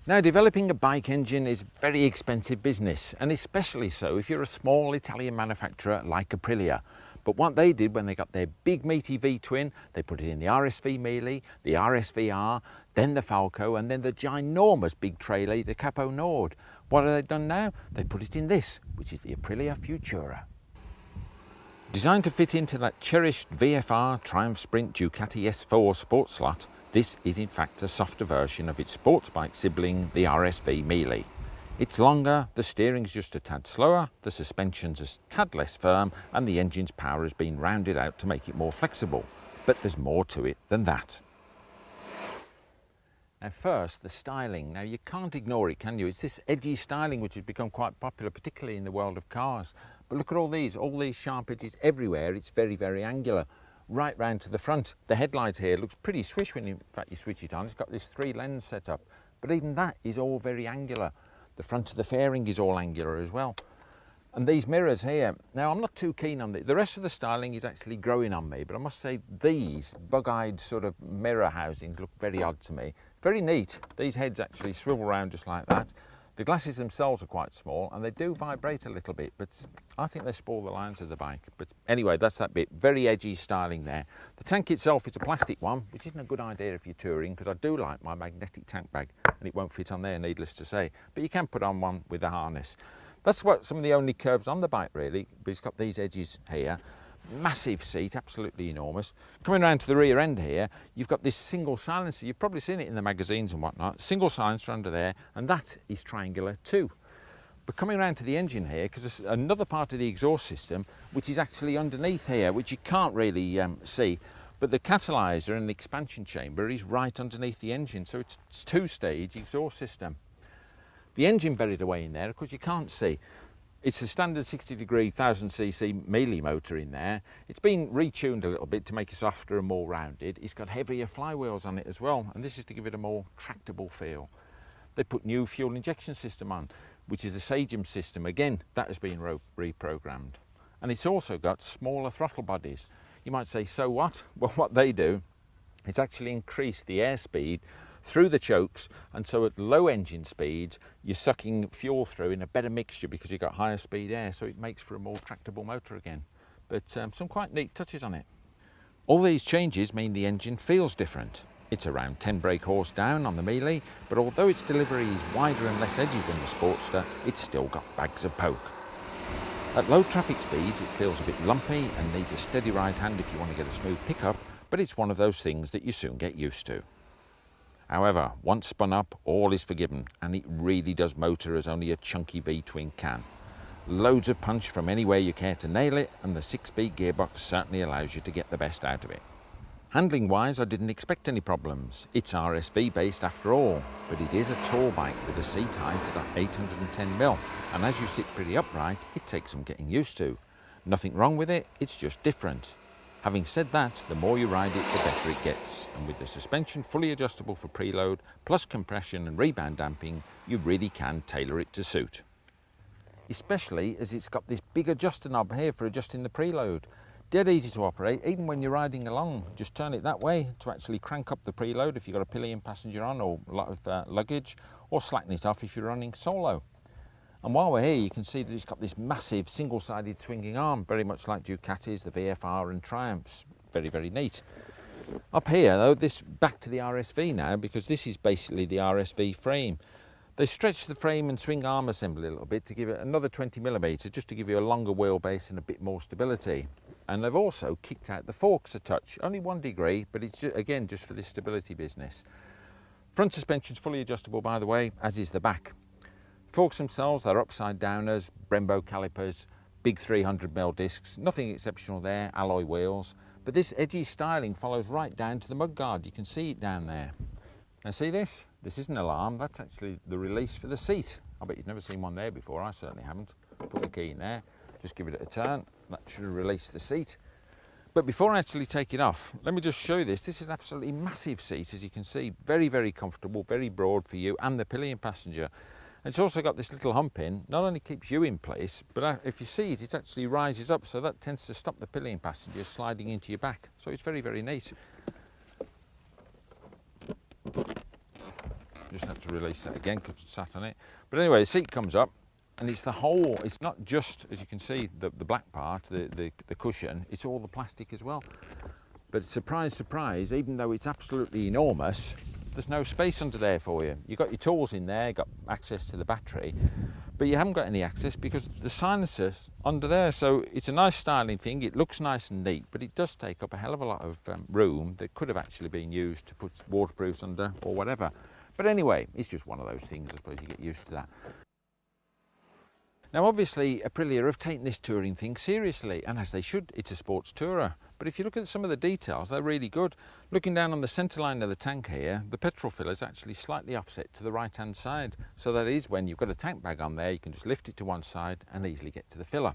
Now, developing a bike engine is a very expensive business, and especially so if you're a small Italian manufacturer like Aprilia. But what they did when they got their big meaty V-twin, they put it in the RSV Melee, the RSVR, then the Falco, and then the ginormous big trailer, the Capo Nord. What have they done now? They put it in this, which is the Aprilia Futura. Designed to fit into that cherished VFR Triumph Sprint Ducati S4 sports slot, this is in fact a softer version of its sports bike sibling, the RSV Melee. It's longer, the steering's just a tad slower, the suspension's a tad less firm, and the engine's power has been rounded out to make it more flexible. But there's more to it than that. Now first, the styling. Now you can't ignore it, can you? It's this edgy styling which has become quite popular, particularly in the world of cars. But look at all these sharp edges everywhere. It's very, very angular. Right round to the front. The headlight here looks pretty swish when in fact you switch it on. It's got this 3 lens set up, but even that is all very angular. The front of the fairing is all angular as well. And these mirrors here, now I'm not too keen on the rest of the styling is actually growing on me, but I must say these bug-eyed sort of mirror housings look very odd to me. Very neat. These heads actually swivel around just like that. The glasses themselves are quite small and they do vibrate a little bit, but I think they spoil the lines of the bike. But anyway, that's that bit. Very edgy styling there. The tank itself is a plastic one, which isn't a good idea if you're touring, because I do like my magnetic tank bag and it won't fit on there, needless to say. But you can put on one with a harness. That's what some of the only curves on the bike really, but it's got these edges here. Massive seat, absolutely enormous. Coming around to the rear end here, you've got this single silencer. You've probably seen it in the magazines and whatnot. Single silencer under there, and that is triangular too. But coming around to the engine here, because there's another part of the exhaust system which is actually underneath here, which you can't really see, but the catalyzer and the expansion chamber is right underneath the engine, so it's 2-stage exhaust system. The engine buried away in there, of course you can't see. It's a standard 60-degree 1000cc Melee motor in there. It's been retuned a little bit to make it softer and more rounded. It's got heavier flywheels on it as well, and this is to give it a more tractable feel. They put new fuel injection system on, which is a Sagem system. Again, that has been reprogrammed. And it's also got smaller throttle bodies. You might say, so what? Well, what they do is actually increase the airspeed through the chokes, and so at low engine speeds you're sucking fuel through in a better mixture because you've got higher speed air, so it makes for a more tractable motor again. But some quite neat touches on it. All these changes mean the engine feels different. It's around 10 brake horse down on the Melee, but although its delivery is wider and less edgy than the Sportster, it's still got bags of poke. At low traffic speeds it feels a bit lumpy and needs a steady right hand if you want to get a smooth pickup, but it's one of those things that you soon get used to. However, once spun up, all is forgiven, and it really does motor as only a chunky V-twin can. Loads of punch from anywhere you care to nail it, and the 6-speed gearbox certainly allows you to get the best out of it. Handling-wise, I didn't expect any problems. It's RSV based after all, but it is a tall bike with a seat height at 810mm, and as you sit pretty upright, it takes some getting used to. Nothing wrong with it, it's just different. Having said that, the more you ride it, the better it gets, and with the suspension fully adjustable for preload, plus compression and rebound damping, you really can tailor it to suit. Especially as it's got this big adjuster knob here for adjusting the preload. Dead easy to operate, even when you're riding along. Just turn it that way to actually crank up the preload if you've got a pillion passenger on or a lot of luggage, or slacken it off if you're running solo. And while we're here, you can see that it's got this massive single-sided swinging arm, very much like Ducatis, the VFR and Triumphs. Very, very neat. Up here, though, back to the RSV now, because this is basically the RSV frame. They stretched the frame and swing arm assembly a little bit to give it another 20mm, just to give you a longer wheelbase and a bit more stability. And they've also kicked out the forks a touch, only 1 degree, but it's, again, just for this stability business. Front suspension's fully adjustable, by the way, as is the back. Forks themselves, they're upside downers, Brembo calipers, big 300mm discs, nothing exceptional there, alloy wheels. But this edgy styling follows right down to the mudguard. You can see it down there. Now see this? This isn't an alarm, that's actually the release for the seat. I bet you've never seen one there before, I certainly haven't. Put the key in there, just give it a turn, that should release the seat. But before I actually take it off, let me just show you this. This is absolutely massive seat, as you can see. Very, very comfortable, very broad for you and the pillion passenger. And it's also got this little hump in, not only keeps you in place, but if you see it, it actually rises up, so that tends to stop the pillion passenger sliding into your back. So it's very, very neat. Just have to release that again because it sat on it. But anyway, the seat comes up, and it's the whole, it's not just, as you can see, the black part, the cushion, it's all the plastic as well. But surprise, surprise, even though it's absolutely enormous, there's no space under there for you. You've got your tools in there, got access to the battery, but you haven't got any access because the silencer's under there. So it's a nice styling thing, it looks nice and neat, but it does take up a hell of a lot of room that could have actually been used to put waterproofs under or whatever. But anyway, it's just one of those things, I suppose you get used to that. Now obviously Aprilia have taken this touring thing seriously, and as they should. It's a sports tourer. But if you look at some of the details, they're really good. Looking down on the centre line of the tank here, the petrol filler is actually slightly offset to the right hand side. So that is when you've got a tank bag on there, you can just lift it to one side and easily get to the filler.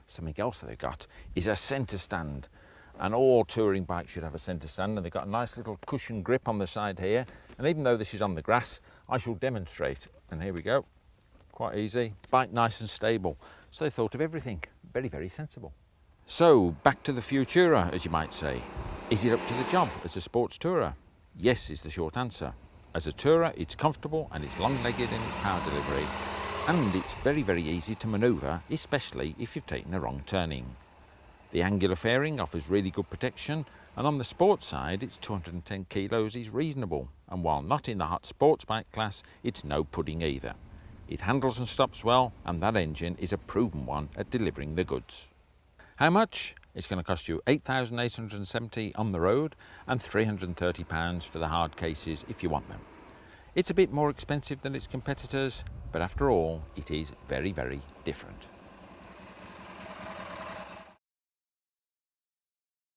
Something else that they've got is a centre stand. And all touring bikes should have a centre stand, and they've got a nice little cushion grip on the side here. And even though this is on the grass, I shall demonstrate. And here we go. Quite easy, bike nice and stable. So they thought of everything. Very, very sensible. So back to the Futura, as you might say. Is it up to the job as a sports tourer? Yes is the short answer. As a tourer, it's comfortable and it's long-legged in its power delivery. And it's very, very easy to manoeuvre, especially if you've taken a wrong turning. The angular fairing offers really good protection, and on the sports side, its 210 kilos is reasonable. And while not in the hot sports bike class, it's no pudding either. It handles and stops well, and that engine is a proven one at delivering the goods. How much? It's going to cost you £8,870 on the road and £330 for the hard cases if you want them. It's a bit more expensive than its competitors, but after all, it is very, very different.